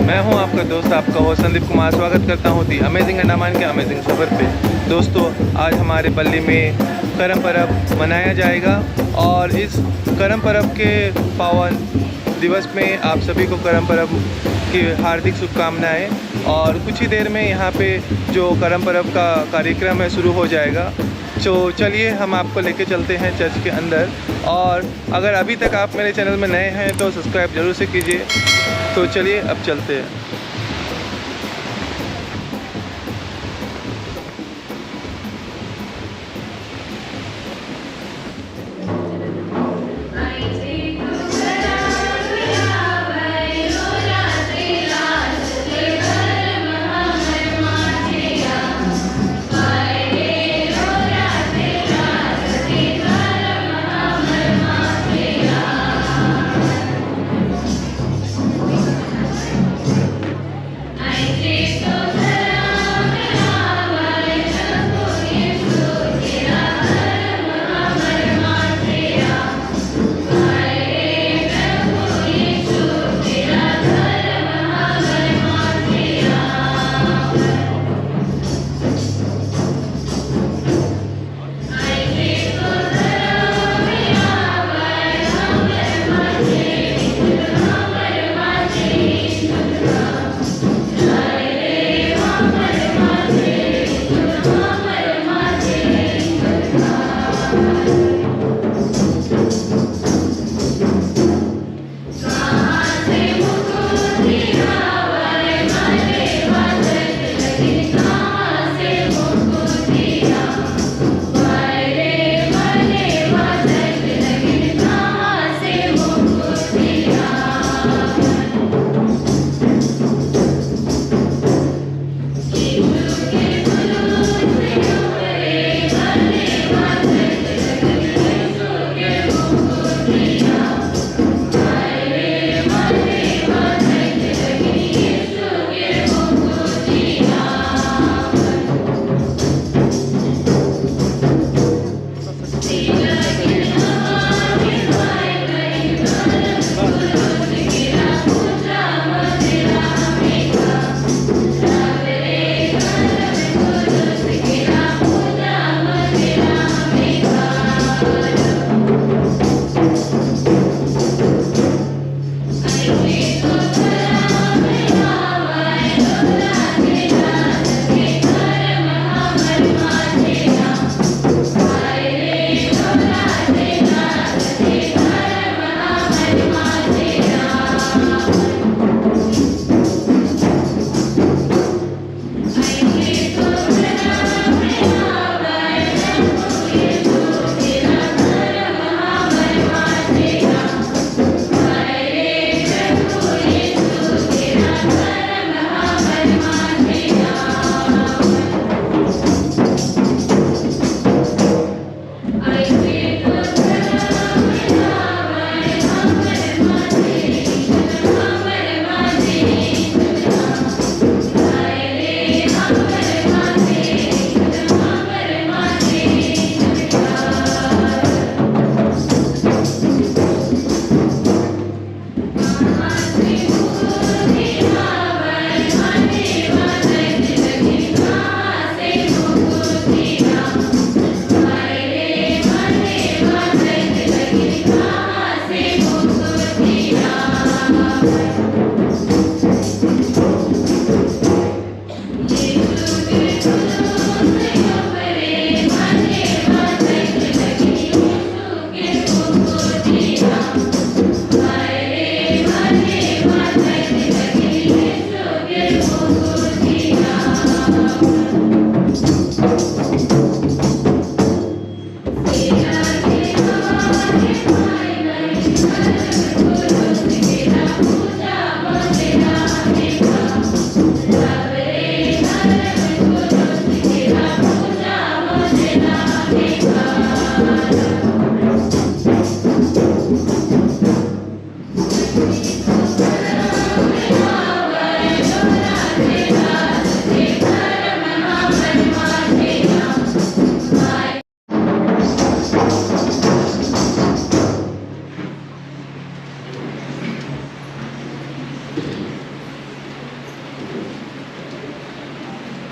मैं हूं आपका दोस्त, आपका होस्ट संदीप कुमार। स्वागत करता हूं दी अमेजिंग अंडमान के अमेजिंग सफ़र पे। दोस्तों, आज हमारे बल्ली में करम पर्व मनाया जाएगा और इस करम पर्व के पावन दिवस में आप सभी को करम पर्व की हार्दिक शुभकामनाएं। और कुछ ही देर में यहाँ पे जो करम पर्व का कार्यक्रम है शुरू हो जाएगा। तो चलिए हम आपको लेके चलते हैं चर्च के अंदर। और अगर अभी तक आप मेरे चैनल में नए हैं तो सब्सक्राइब ज़रूर से कीजिए। तो चलिए अब चलते हैं।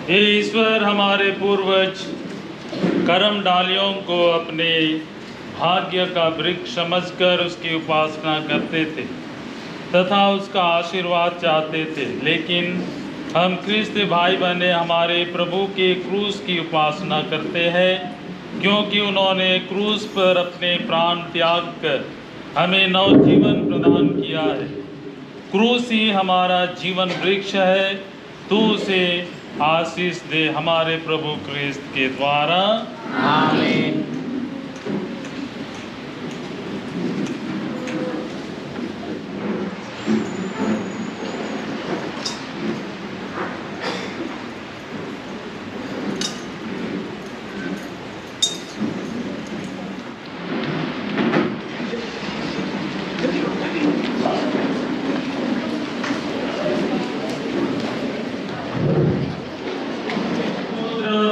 हे ईश्वर, हमारे पूर्वज कर्म डालियों को अपने भाग्य का वृक्ष समझकर उसकी उपासना करते थे तथा उसका आशीर्वाद चाहते थे, लेकिन हम ख्रिस्त भाई बहने हमारे प्रभु के क्रूस की उपासना करते हैं, क्योंकि उन्होंने क्रूस पर अपने प्राण त्याग कर हमें नवजीवन प्रदान किया है। क्रूस ही हमारा जीवन वृक्ष है। तू उसे आशीष दे हमारे प्रभु क्रिस्त के द्वारा। आमीन।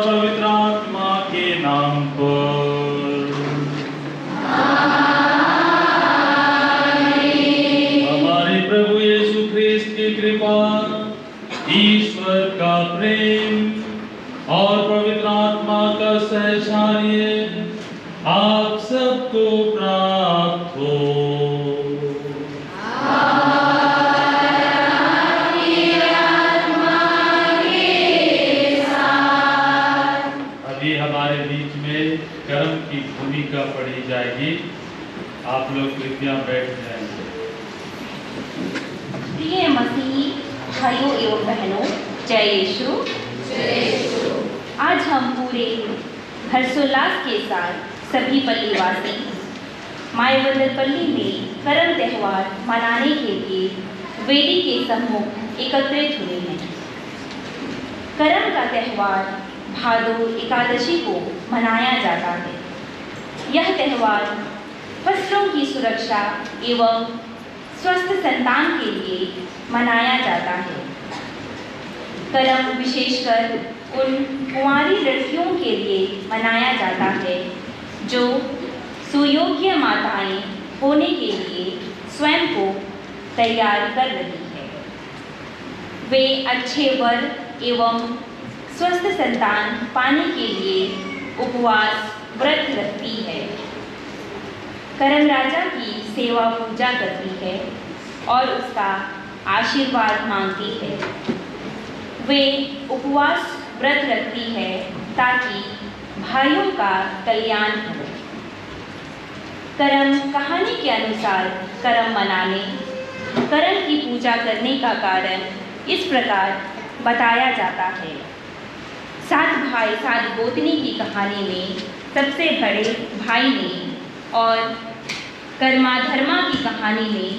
पवित्र आत्मा के नाम पर हमारे प्रभु यीशु ख्रिस्त की कृपा, ईश्वर का प्रेम और पवित्र आत्मा का सहचार्य आप सबको प्राप्त हो। हमारे बीच में कर्म की भूमिका पढ़ी जाएगी। आप लोग कृपया बैठ जाएंगे। प्रिय मसीही भाइयों एवं बहनों, जय यीशु। आज हम पूरे हर्षोल्लास के साथ सभी पल्लीवासी मायवंदरपल्ली में करम त्यौहार मनाने के लिए वेदी के सम्मुख एकत्रित हुए हैं। करम का त्यौहार भादो एकादशी को मनाया जाता है। यह त्यौहार फसलों की सुरक्षा एवं स्वस्थ संतान के लिए मनाया जाता है। करम विशेषकर उन कुंवारी लड़कियों के लिए मनाया जाता है जो सुयोग्य माताएं होने के लिए स्वयं को तैयार कर रही है। वे अच्छे वर एवं स्वस्थ संतान पाने के लिए उपवास व्रत रखती है, करम राजा की सेवा पूजा करती है और उसका आशीर्वाद मांगती है। वे उपवास व्रत रखती है ताकि भाइयों का कल्याण हो। करम कहानी के अनुसार करम मनाने, करम की पूजा करने का कारण इस प्रकार बताया जाता है। 7 भाई 7 गोतनी की कहानी में सबसे बड़े भाई ने और कर्मा धर्मा की कहानी में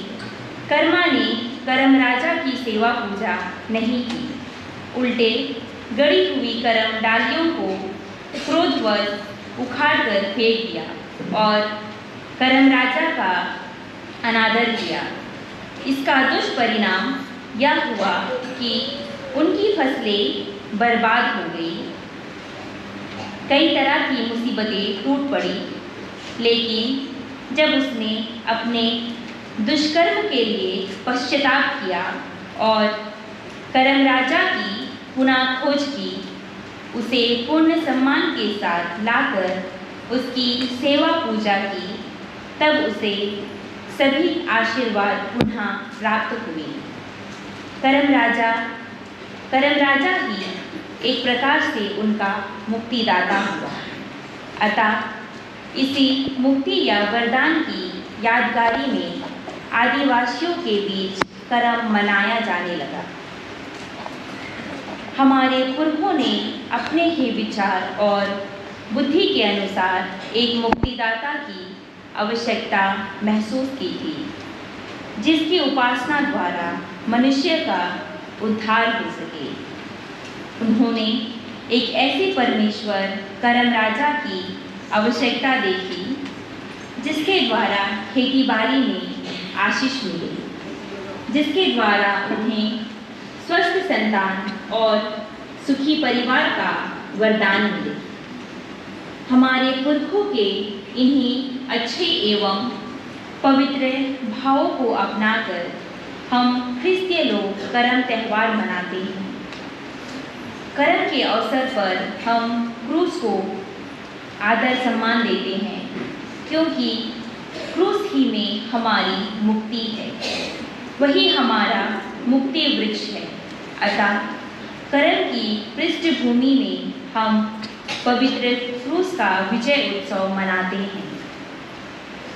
कर्मा ने करम राजा की सेवा पूजा नहीं की, उल्टे गड़ी हुई करम डालियों को क्रोधवश उखाड़कर फेंक दिया और करम राजा का अनादर किया। इसका दुष्परिणाम यह हुआ कि उनकी फसलें बर्बाद हो गई। कई तरह की मुसीबतें टूट पड़ी, लेकिन जब उसने अपने दुष्कर्म के लिए पश्चाताप किया और करम राजा की पुनः खोज की, उसे पूर्ण सम्मान के साथ लाकर उसकी सेवा पूजा की, तब उसे सभी आशीर्वाद पुनः प्राप्त हुए। करम राजा ही एक प्रकार से उनका मुक्तिदाता हुआ। अतः इसी मुक्ति या वरदान की यादगारी में आदिवासियों के बीच करम मनाया जाने लगा। हमारे पूर्वों ने अपने ही विचार और बुद्धि के अनुसार एक मुक्तिदाता की आवश्यकता महसूस की थी, जिसकी उपासना द्वारा मनुष्य का उद्धार हो सके। उन्होंने एक ऐसे परमेश्वर करम राजा की आवश्यकता देखी, जिसके द्वारा खेती बाड़ी में आशीष मिले, जिसके द्वारा उन्हें स्वस्थ संतान और सुखी परिवार का वरदान मिले। हमारे पुरखों के इन्हीं अच्छे एवं पवित्र भावों को अपनाकर हम ख्रिस्तीय लोग करम त्यौहार मनाते हैं। करम के अवसर पर हम क्रूस को आदर सम्मान देते हैं, क्योंकि क्रूस ही में हमारी मुक्ति है, वही हमारा मुक्ति वृक्ष है। अतः करम की पृष्ठभूमि में हम पवित्र क्रूस का विजय उत्सव मनाते हैं।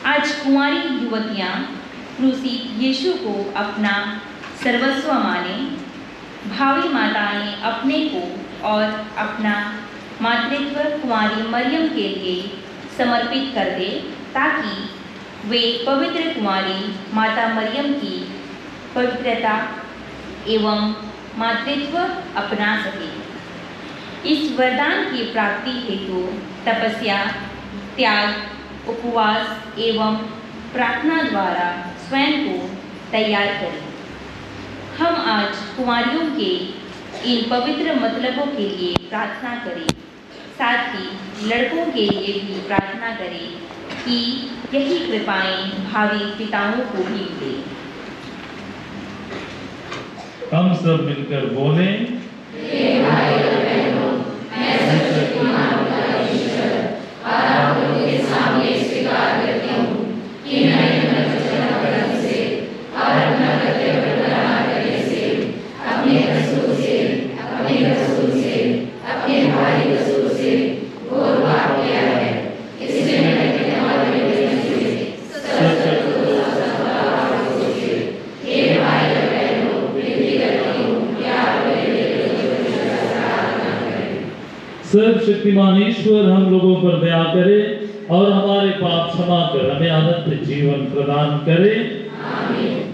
आज कुंवारी युवतियाँ क्रूसित यीशु को अपना सर्वस्व माने, भावी माताएं अपने को और अपना मातृत्व कुंवारी मरियम के लिए समर्पित कर दे, ताकि वे पवित्र कुंवारी माता मरियम की पवित्रता एवं मातृत्व अपना सके। इस वरदान की प्राप्ति हेतु तपस्या, त्याग, उपवास एवं प्रार्थना द्वारा स्वयं को तैयार करें। हम आज कुंवारियों के इन पवित्र मतलबों के लिए प्रार्थना करें, साथ ही लड़कों के लिए भी प्रार्थना करें कि यही कृपाएं भावी पिताओं को भी मिले। हम सब मिलकर बोलें, हे भाई और बहनों, मैं सर्वशक्तिमान परमेश्वर और आप लोगों के सामने स्वीकार करती हूँ कि मैंने अपने वचन और कर्म से और अपना कर्तव्य प्रदान करने से, अपने रसूल से, अपने भाई रसूल से घोर पाप किया है। इसलिए मैं अपने और मेरे से सच हे भाई और बहनों, विनती करती हूँ कि आप मेरे सर्वशक्तिमान ईश्वर हम लोगों पर दया करे और हमारे पाप क्षमा कर हमें अनंत जीवन प्रदान करे। आमीन।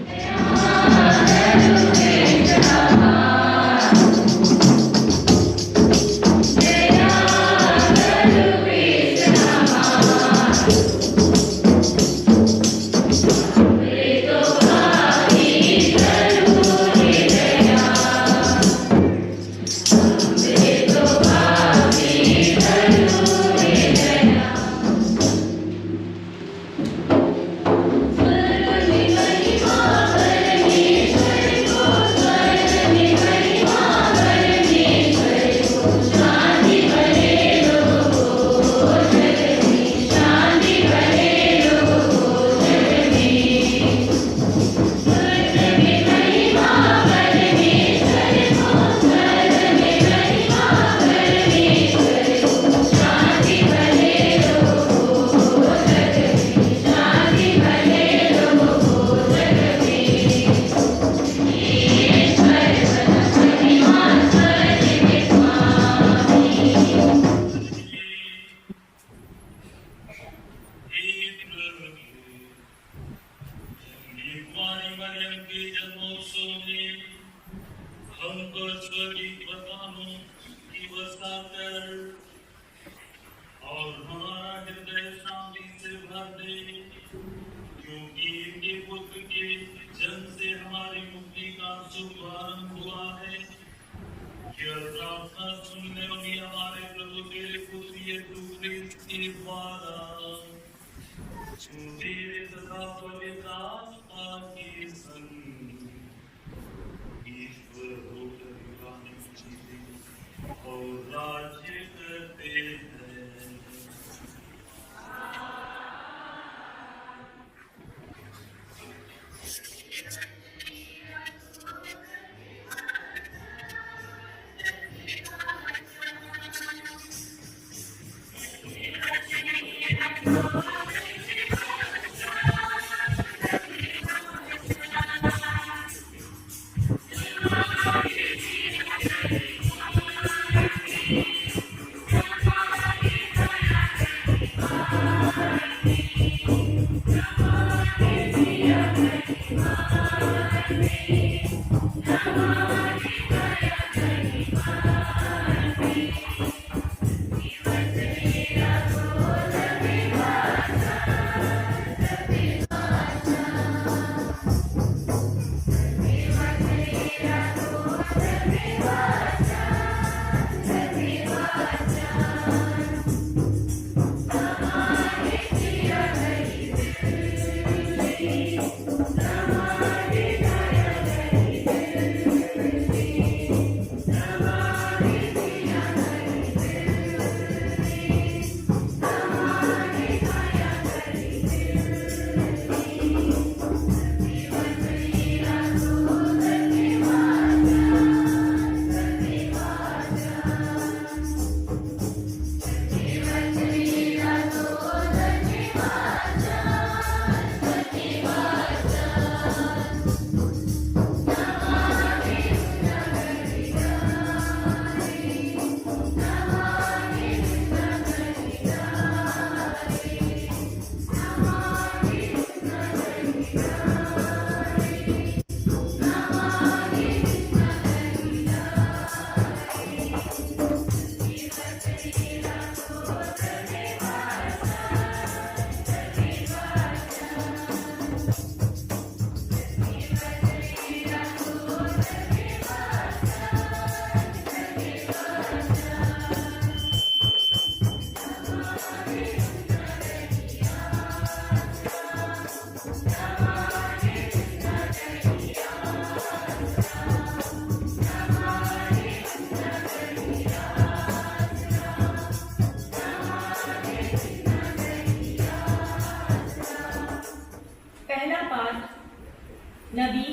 नबी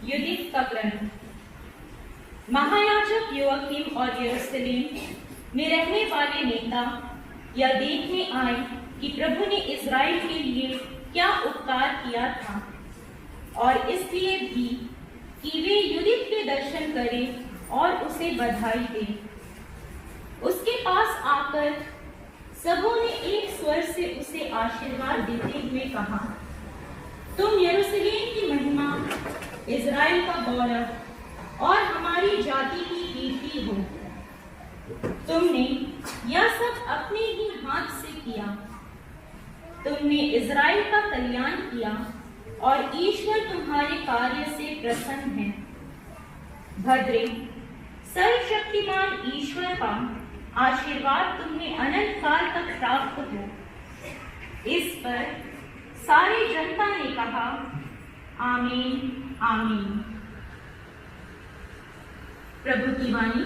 यूदित का ग्रंथ। महायाजक योआकीम और यरूशलेम में रहने वाले नेता यह देखने आए कि प्रभु ने इज़राइल के लिए क्या उपकार किया था, और इसलिए भी कि वे यूदित के दर्शन करें और उसे बधाई दें। उसके पास आकर सबों ने एक स्वर से उसे आशीर्वाद देते हुए कहा, तुम यरूशलेम की महिमा, इज़राइल का गौरव और हमारी जाति की कीर्ति हो। तुमने यह सब अपने ही हाथ से किया। तुमने इज़राइल का कल्याण किया और ईश्वर तुम्हारे कार्य से प्रसन्न है। भद्रे, सर्वशक्तिमान ईश्वर का आशीर्वाद तुम्हें अनंत काल तक प्राप्त हो। इस पर सारी जनता ने कहा, आमीन आमीन। प्रभु की वाणी।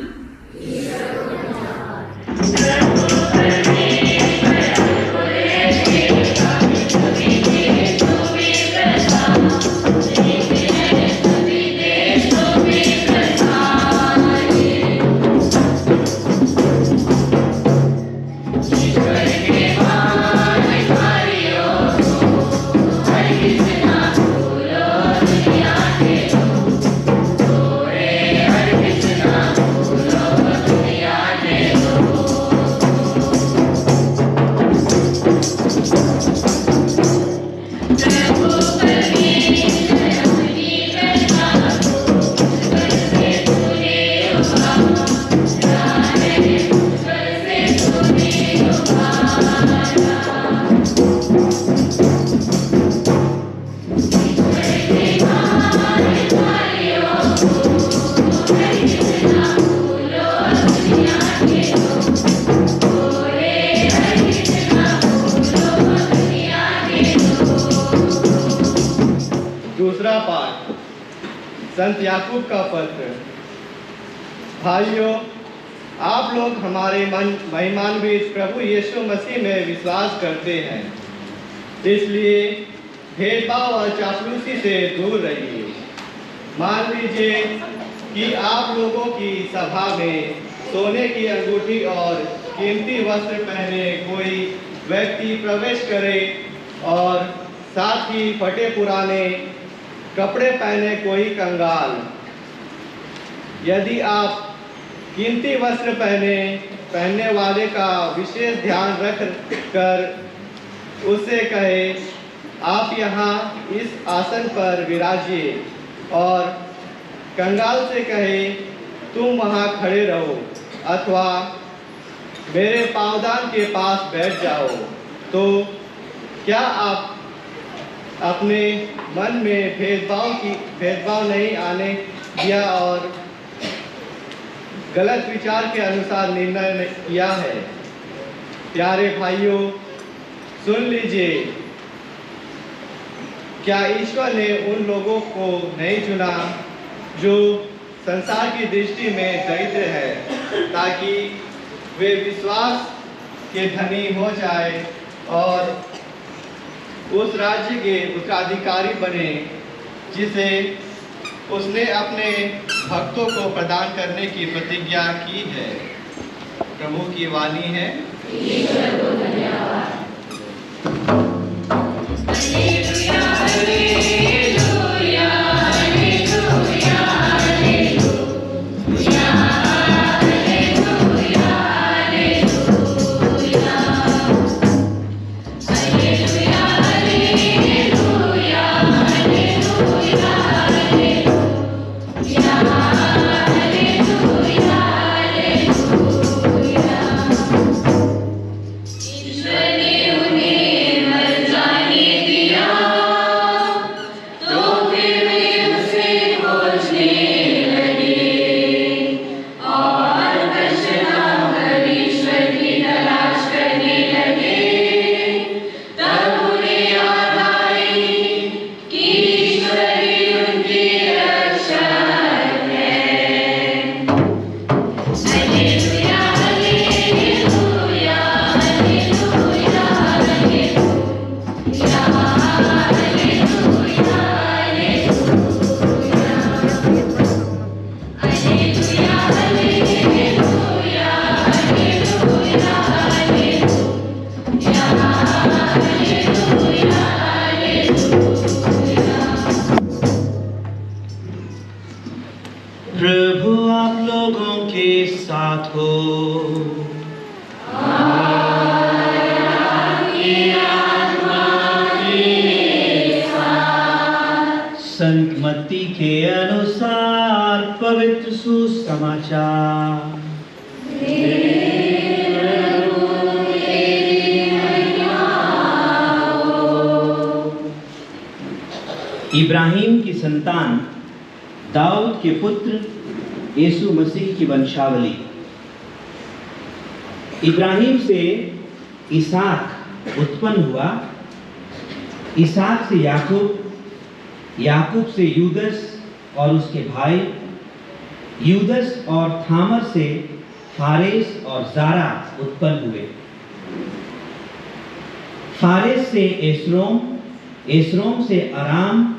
दूसरा पाठ संत याकूब का पत्र। भाइयों, आप लोग हमारे महिमान्वित प्रभु यीशु मसीह में विश्वास करते हैं, इसलिए भेदभाव और चापलूसी से दूर रहिए। मान लीजिए कि आप लोगों की सभा में सोने की अंगूठी और कीमती वस्त्र पहने कोई व्यक्ति प्रवेश करे और साथ ही फटे पुराने कपड़े पहने कोई कंगाल। यदि आप कीमती वस्त्र पहनने वाले का विशेष ध्यान रख कर उससे कहे, आप यहाँ इस आसन पर विराजिए, और कंगाल से कहे, तुम वहाँ खड़े रहो अथवा मेरे पावदान के पास बैठ जाओ, तो क्या आप अपने मन में भेदभाव नहीं आने दिया और गलत विचार के अनुसार निर्णय किया है? प्यारे भाइयों, सुन लीजिए, क्या ईश्वर ने उन लोगों को नहीं चुना जो संसार की दृष्टि में दरिद्र है, ताकि वे विश्वास के धनी हो जाए और उस राज्य के उत्तराधिकारी बने जिसे उसने अपने भक्तों को प्रदान करने की प्रतिज्ञा की है। प्रभु की वाणी है। ईश्वर को धन्यवाद। ईश्वर ने उन्हें संत मत्ती के अनुसार पवित्र सुसमाचार। इब्राहिम की संतान दाऊद के पुत्र यीशु मसीह की वंशावली। इब्राहिम से इसहाक उत्पन्न हुआ, इसहाक से याकूब, याकूब से यूदस और उसके भाई, यूदस और थामर से फारेस और जारा उत्पन्न हुए। फारेस से एसरोम, एसरोम से अराम,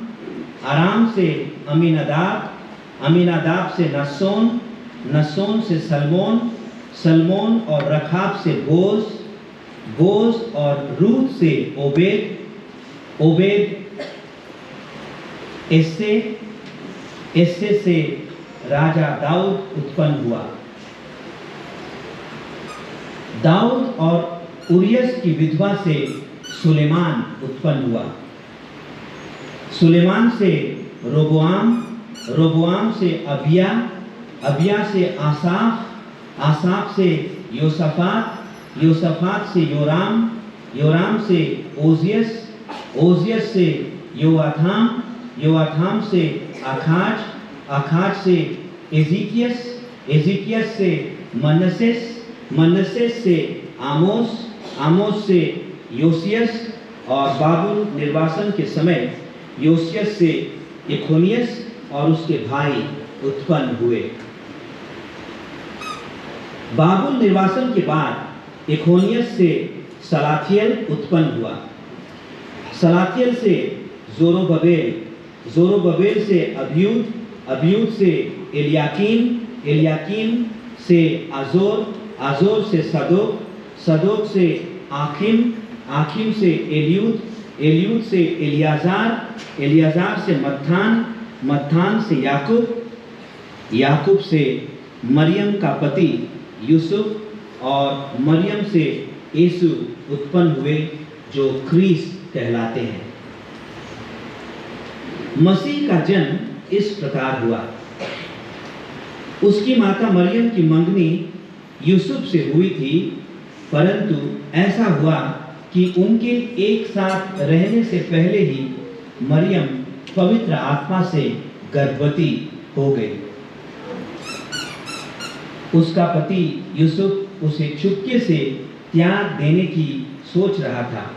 अराम से अमीनादाब, अमीनादाब से नसोन, नसोन से सलमोन, सलमोन और रखाब से बोज, बोज और रूत से ओबेद, ओबेद इससे से राजा दाऊद उत्पन्न हुआ। दाऊद और उरियस की विधवा से सुलेमान उत्पन्न हुआ। सुलेमान से रोबोआम, रोबोआम से अबिया, अबिया से आसाफ, आसाफ से योसाफात, योसाफात से योराम, योराम से ओजियस, ओजियस से योआथाम, योआथाम से आखाज, आखाज से एजिकियस, एजिकियस से मनसेस, मनसेस से आमोस, आमोस से योसियस और बाबुल निर्वासन के समय योसियस से एखोनियस और उसके भाई उत्पन्न हुए। बाबुल निर्वासन के बाद एखोनियस से सलाथियल उत्पन्न हुआ। सलाथियल से जोरोबबेल, जोरोबबेल से अबयूद, अबयूद से एलियाकीम, एलियाकीम से आजोर, आजोर से सदोक, सदोक से आखिम, आखिम से एलियूद, एलियूद से एलियाजार, एलियाजार से मत्थान, मत्थान से याकूब, याकूब से मरियम का पति यूसुफ और मरियम से यीशु उत्पन्न हुए जो ख्रीस्त कहलाते हैं। मसीह का जन्म इस प्रकार हुआ। उसकी माता मरियम की मंगनी यूसुफ से हुई थी, परंतु ऐसा हुआ कि उनके एक साथ रहने से पहले ही मरियम पवित्र आत्मा से गर्भवती हो गई। उसका पति यूसुफ उसे चुपके से त्याग देने की सोच रहा था,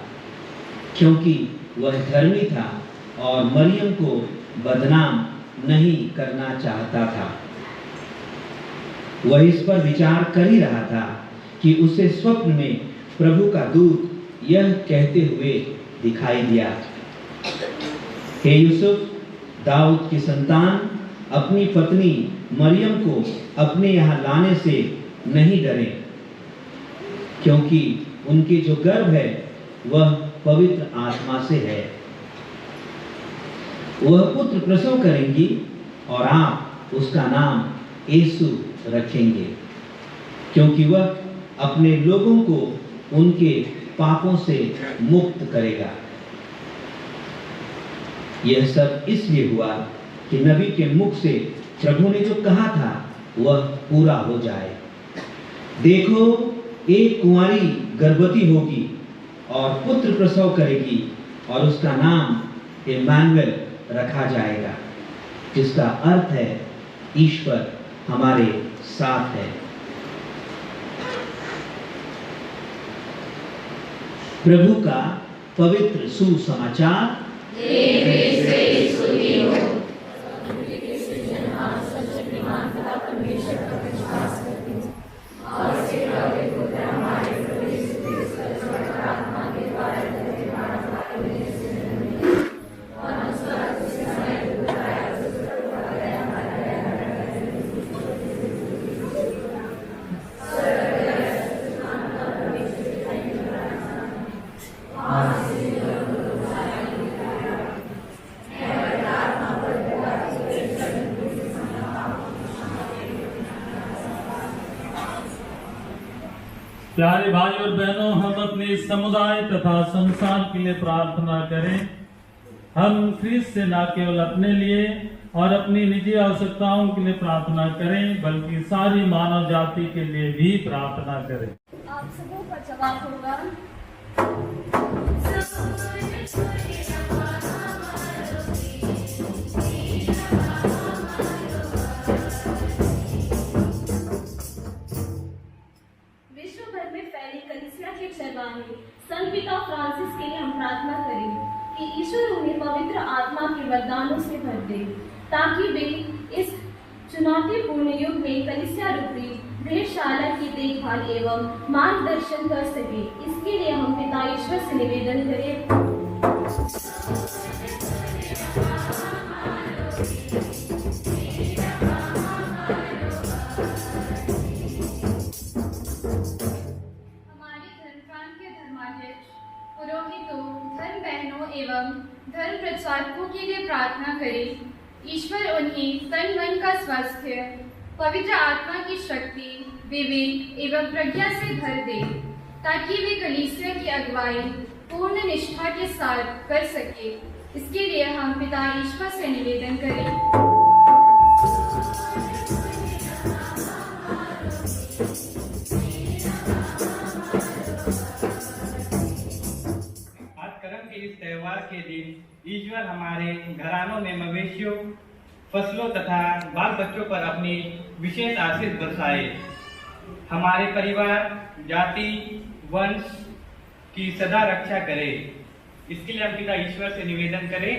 क्योंकि वह धर्मी था और मरियम को बदनाम नहीं करना चाहता था। वह इस पर विचार कर ही रहा था कि उसे स्वप्न में प्रभु का दूत यह कहते हुए दिखाई दिया, हे यूसुफ, दाऊद की संतान, अपनी पत्नी मरियम को अपने यहाँ लाने से नहीं डरें, क्योंकि उनके जो गर्भ है वह पवित्र आत्मा से है। वह पुत्र प्रसव करेंगी और आप उसका नाम यीशु रखेंगे, क्योंकि वह अपने लोगों को उनके पापों से मुक्त करेगा। यह सब इसलिए हुआ कि नबी के मुख से प्रभु ने जो कहा था वह पूरा हो जाए। देखो, एक कुंवारी गर्भवती होगी और पुत्र प्रसव करेगी और उसका नाम इम्मानुएल रखा जाएगा, जिसका अर्थ है ईश्वर हमारे साथ है। प्रभु का पवित्र सुसमाचार। प्यारे भाई और बहनों, हम अपने समुदाय तथा संसार के लिए प्रार्थना करें। हम ख्रीस्त से न केवल अपने लिए और अपनी निजी आवश्यकताओं के लिए प्रार्थना करें, बल्कि सारी मानव जाति के लिए भी प्रार्थना करें। आप सबों का जवाब होगा, विश्व भर में फैली कलीसिया के चरवाहे संत पिता फ्रांसिस के लिए हम प्रार्थना करें कि ईश्वर उन्हें पवित्र आत्मा के वरदानों से भर दे, ताकि वे इस चुनौतीपूर्ण युग में कलीसिया रूपी गृहशाला की देखभाल एवं मार्गदर्शन कर सके। इसके लिए हम पिता ईश्वर से निवेदन करें। पुरोहितों, धर्म बहनों एवं धर्म प्रचारकों के लिए प्रार्थना करें। ईश्वर उन्हें तन मन का स्वास्थ्य, पवित्र आत्मा की शक्ति, विवेक एवं प्रज्ञा से भर दे, ताकि वे कलीसिया की अगुवाई पूर्ण निष्ठा के साथ कर सके। इसके लिए हम पिता ईश्वर से निवेदन करें। इस त्योहार के दिन ईश्वर हमारे घरानों में मवेशियों, फसलों तथा बाल बच्चों पर अपनी विशेष आशीष बरसाए। हमारे परिवार, जाति, वंश की सदा रक्षा करे। इसके लिए हम पिता ईश्वर से निवेदन करें।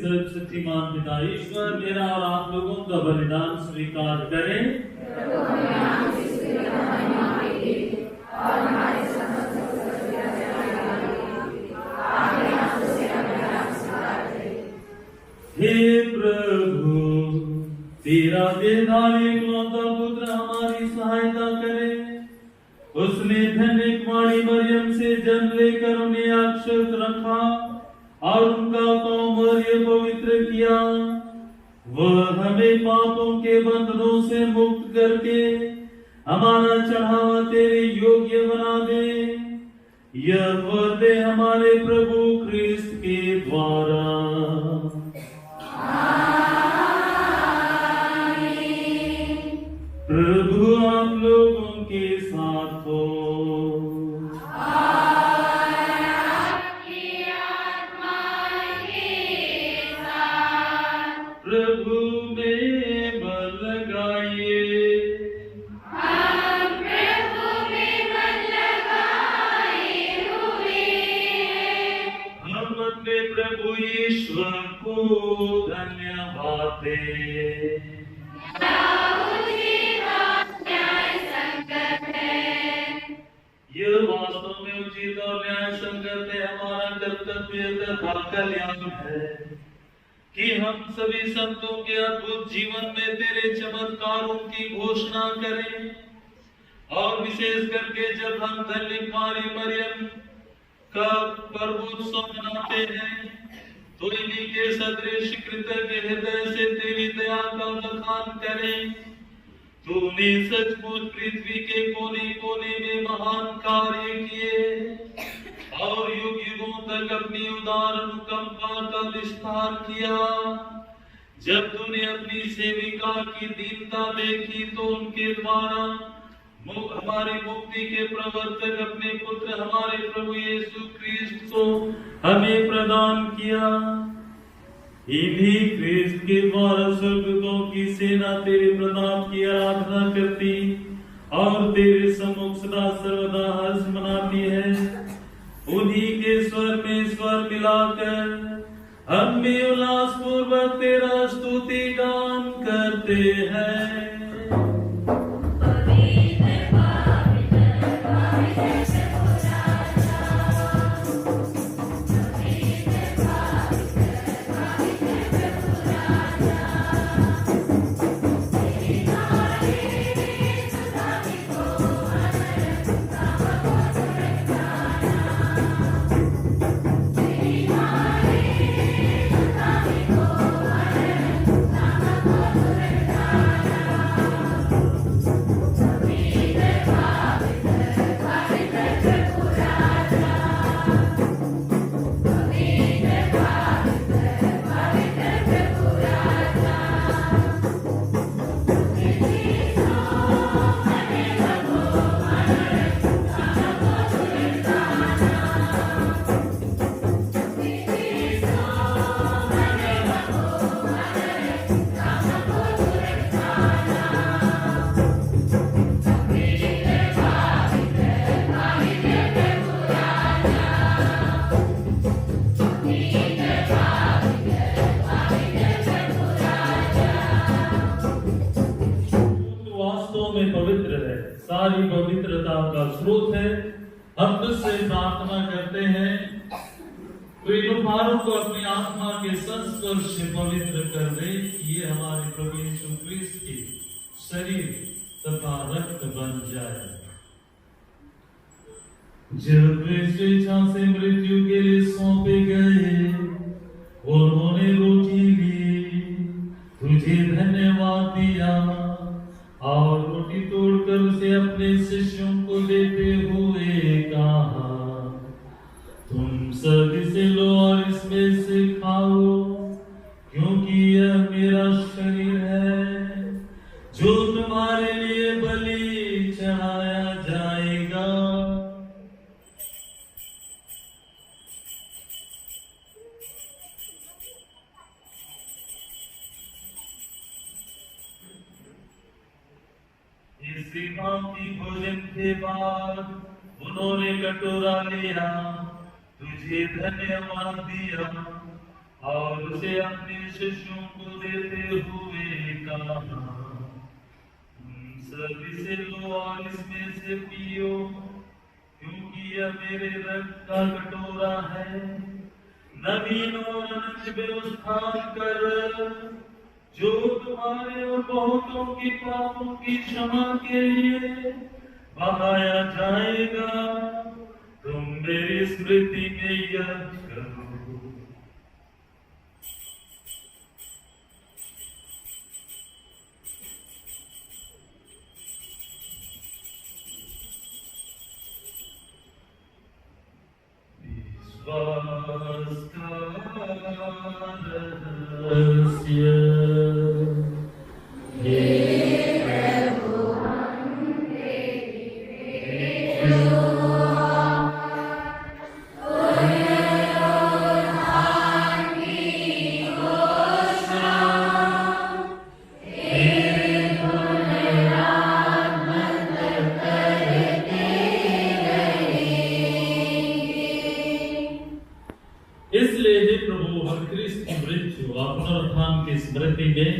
सर्वशक्तिमान पिता ईश्वर मेरा और आप लोगों का बलिदान स्वीकार करें। हे प्रभु, तेरा बेधारी इकलौता पुत्र हमारी सहायता करे। उसने धन्य कुमारी मरियम से जन्म लेकर उन्हें अक्षत रखा और उनका कौमार्य पवित्र किया। वह हमें पापों के बंधनों से मुक्त करके हमारा चढ़ावा तेरे योग्य बना दे। यह वरदे हमारे प्रभु क्रिस्त के द्वारा। प्रभु आप लोगों के साथ हो। प्रभु में मन लगाइए। हम अपने प्रभु ईश्वर को धन्यवाद दें। यह वास्तव में उचित और न्याय संगत है, हमारा कर्तव्य तथा कल्याण है कि हम सभी संतों के अद्भुत जीवन में तेरे चमत्कारों की घोषणा करें। और विशेष करके जब हम धन्य कुमारी मरियम का पर्वोत्सव मनाते हैं तो इन्हीं के सदृश कृतज्ञ हृदय से तेरी दया का बखान करें। तूने सचमुच पृथ्वी के कोने कोने में महान कार्य किए और युग युगों तक अपनी उदार अनुकंपा का विस्तार किया। जब तूने अपनी सेविका की दीनता देखी तो उनके द्वारा हमारी मुक्ति के प्रवर्तक अपने पुत्र हमारे प्रभु यीशु क्रिस्त को हमें प्रदान किया। इन्हीं क्रिस्त के द्वारा स्वर्गदूतों की सेना तेरे प्रताप की आराधना करती और तेरे सम्मुख सदा सर्वदा हर्ष मनाती है। उन्हीं के स्वर में स्वर मिलाकर हम भी उल्लास पूर्वक तेरा स्तुति गान करते हैं। सारी पवित्रता का स्रोत है। हम तुझसे प्रार्थना करते हैं तो इन उपहारों को अपनी आत्मा के संस्पर्श से पवित्र कर दे। ये हमारे प्रभु यीशु क्रिस्त की शरीर तथा रक्त बन जाए। जब वे स्वेच्छा से मृत्यु के लिए सौंपे गए, उन्होंने रोटी ली, तुझे धन्यवाद दिया और रोटी तोड़कर उसे अपने शिष्यों को देते हुए कहा, तुम सब इसे लो और इसमें से खाओ, क्योंकि यह मेरा शरीर है जो तुम्हारे लिए बलि चढ़ाया जाएगा। इसके बाकी भोजन के बाद उन्होंने कटोरा लिया, तुझे धन्यवाद दिया और उसे अपने शिष्यों को देते हुए कहा, सब इसे लो और इसमें से पियो, क्योंकि यह मेरे रक्त का कटोरा है, नवीन और अनंत व्यवस्था कर, जो तुम्हारे और बहुतों के पापों की क्षमा के लिए बहाया जाएगा। तुम मेरी स्मृति में यह करो। इसलिए हे प्रभु, हम ख्रिस्त की मृत्यु और पुनरुत्थान की स्मृति में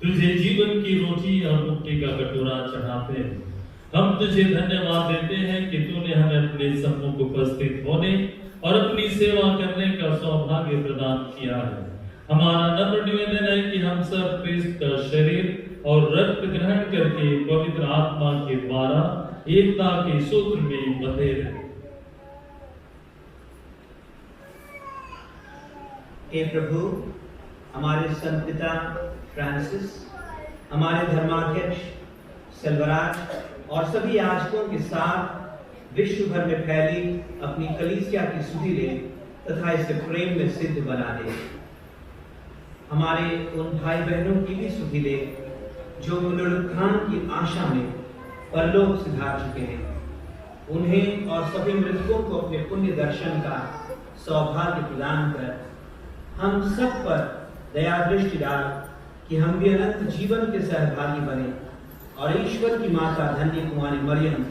तुझे जीवन की रोटी और मुक्ति का कटोरा चढ़ाते हैं। हम तुझे धन्यवाद देते हैं कि तूने हमें अपने सम्मुख उपस्थित होने और अपनी सेवा करने का सौभाग्य प्रदान किया है। हमारा नम्र निवेदन है कि हम सब ख्रिस्त का शरीर और रक्त ग्रहण करके पवित्र आत्मा के द्वारा एकता के सूत्र में बंधे रहे। हे प्रभु, हमारे संत पिता फ्रांसिस, हमारे धर्माध्यक्ष सेल्वराज और सभी याजकों के साथ विश्व भर में फैली अपनी कलीसिया की सुधि ले तथा इसे प्रेम में सिद्ध बना दे। हमारे उन भाई बहनों की भी सुधि ले जो पुनरुत्थान की आशा में परलोक सिधार चुके हैं। उन्हें और सभी मृतकों को अपने पुण्य दर्शन का सौभाग्य प्रदान कर हम सब पर दया दृष्टि डाल कि हम भी अनंत जीवन के सहभागी बने और ईश्वर की माता धन्य कुमारी मरियम,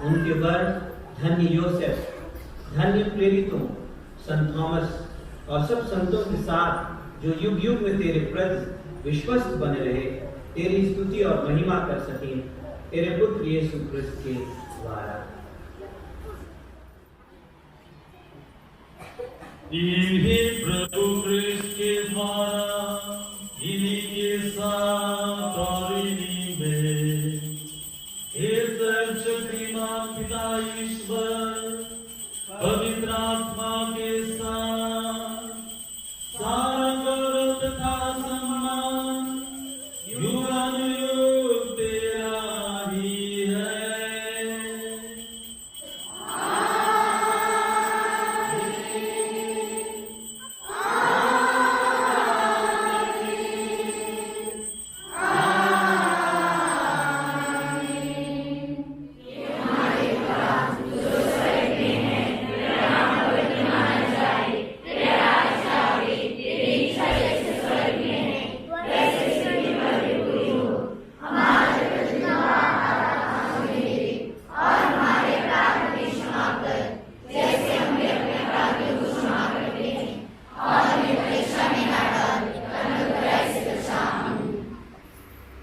उनके वर धन्य योसेफ, धन्य प्रेरितों संत थॉमस और सब संतों के साथ जो युग युग में तेरे प्रति विश्वस्त बने रहे, तेरी स्तुति और महिमा कर सकें तेरे पुत्र यीशु क्रिस्त के द्वारा। इन्हीं प्रभु क्रिस्त के द्वारा, इन्हीं के साथ और इन्हीं में, हे सर्वशक्तिमान पिता ईश्वर, पवित्र आत्मा के साथ सारा गौरव तथा सम्मान युगानुयुग तेरा ही है।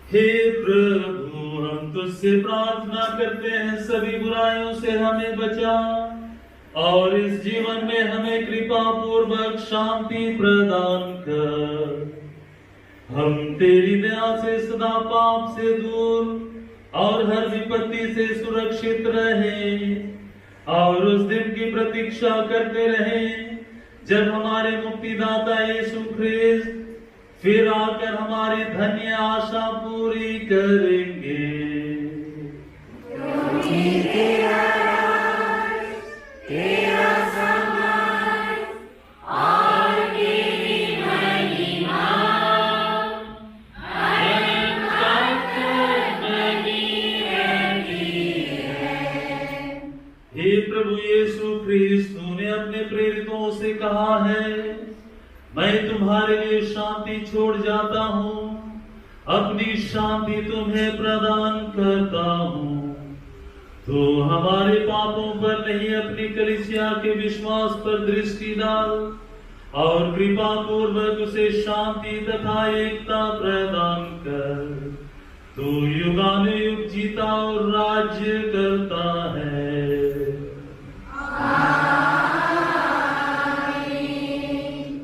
हे प्रभु, हम तुझसे प्रार्थना करते हैं, सभी बुराइयों से हमें बचा और इस जीवन में हमें कृपा पूर्वक शांति प्रदान कर। हम तेरी दया से सदा पाप से दूर और हर विपत्ति से सुरक्षित रहे और उस दिन की प्रतीक्षा करते रहे जब हमारे मुक्तिदाता यीशु ख्रिस्त फिर आकर हमारी धन्य आशा पूरी करेंगे। हे प्रभु यीशु ख्रिस्त, तूने अपने प्रेरितों से कहा है, मैं तुम्हारे लिए शांति छोड़ जाता हूँ, अपनी शांति तुम्हें प्रदान करता हूँ। तो हमारे पापों पर नहीं, अपनी कलीसिया के विश्वास पर दृष्टि डाल और कृपा पूर्वक उसे शांति तथा एकता प्रदान कर। तू युगानुयुग जीता और राज्य करता है।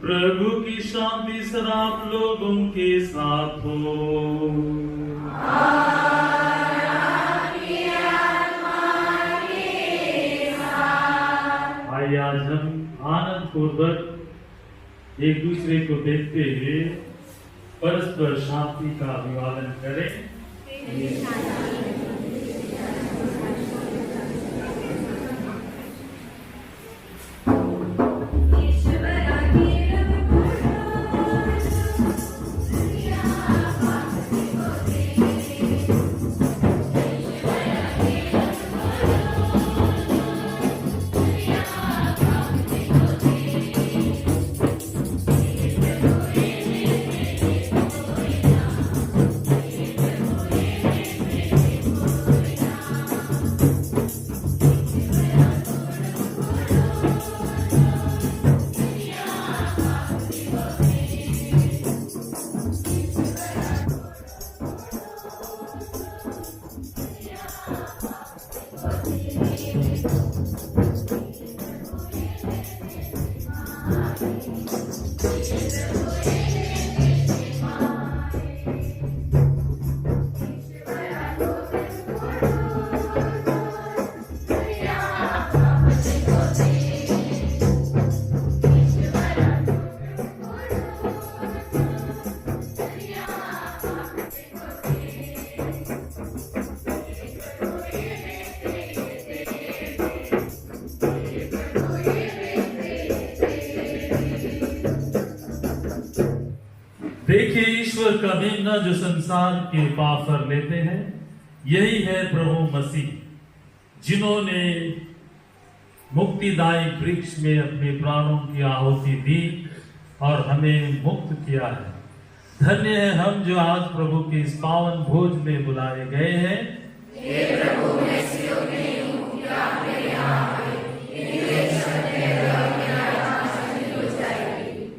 प्रभु की शांति सदा आप लोगों के साथ हो। आइए आज हम आनंद पूर्वक एक दूसरे को देखते हुए परस्पर शांति का अभिवादन करें। देखिए ईश्वर का मेमना जो संसार के पाप पर लेते हैं, यही है प्रभु मसीह, जिन्होंने मुक्तिदायी वृक्ष में अपने प्राणों की आहुति दी और हमें मुक्त किया है। धन्य है हम जो आज प्रभु के इस पावन भोज में बुलाए गए हैं। हे प्रभु, मैं सियों नहीं हूं कि आप मेरे यहाँ आए, इन्हीं एक शब्द में और मेरा आत्मा शांति हो जाएगी।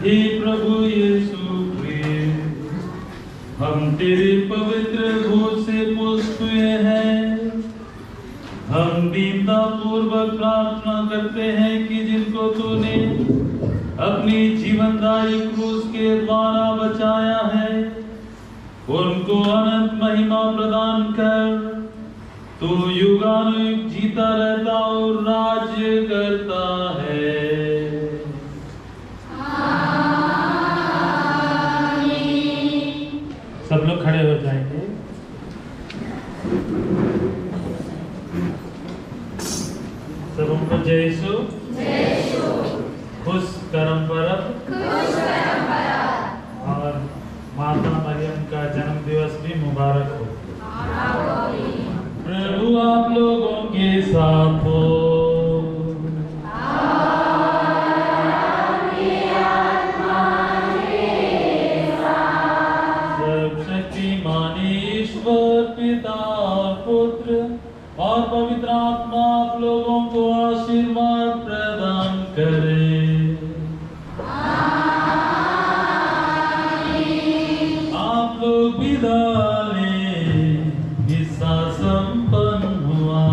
हे प्रभु यीशु क्रिस्ट, हम तेरे पवित्र भोज से पुष्ट हुए हैं। हम दीनता पूर्वक प्रार्थना करते हैं कि जिनको तूने अपनी जीवनदायी क्रूस के द्वारा बचाया है, उनको अनंत महिमा प्रदान कर। तू युगानुयुग जीता रहता और राज्य करता है। सब लोग खड़े हो जाएंगे। सब उनको जय यीशु, खुश करम परब और माता मरियम का जन्म दिवस भी मुबारक हो। प्रभु आप लोगों के साथ हो। सर्वशक्तिमान ईश्वर पिता पुत्र और पवित्र आत्मा आप लोगों को आशीर्वाद प्रदान करे। आप लोग विदा लें, हिस्सा संपन्न हुआ।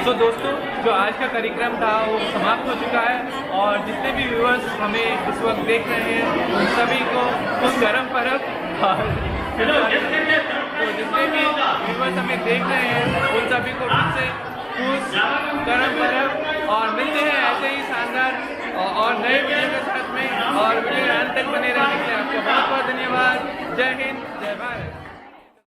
तो दोस्तों, जो आज का कार्यक्रम था वो समाप्त हो चुका है और जितने भी व्यूअर्स हमें इस वक्त देख रहे हैं उन सभी को खुश करम परब। तो जितने भी व्यूअर्स हमें देख रहे हैं उन सभी को फिर से खुश करम परब और मिलते हैं ऐसे ही शानदार और नए वीडियो के साथ में। और वीडियो के अंत तक बने रहने के लिए आपका बहुत बहुत धन्यवाद। जय हिंद।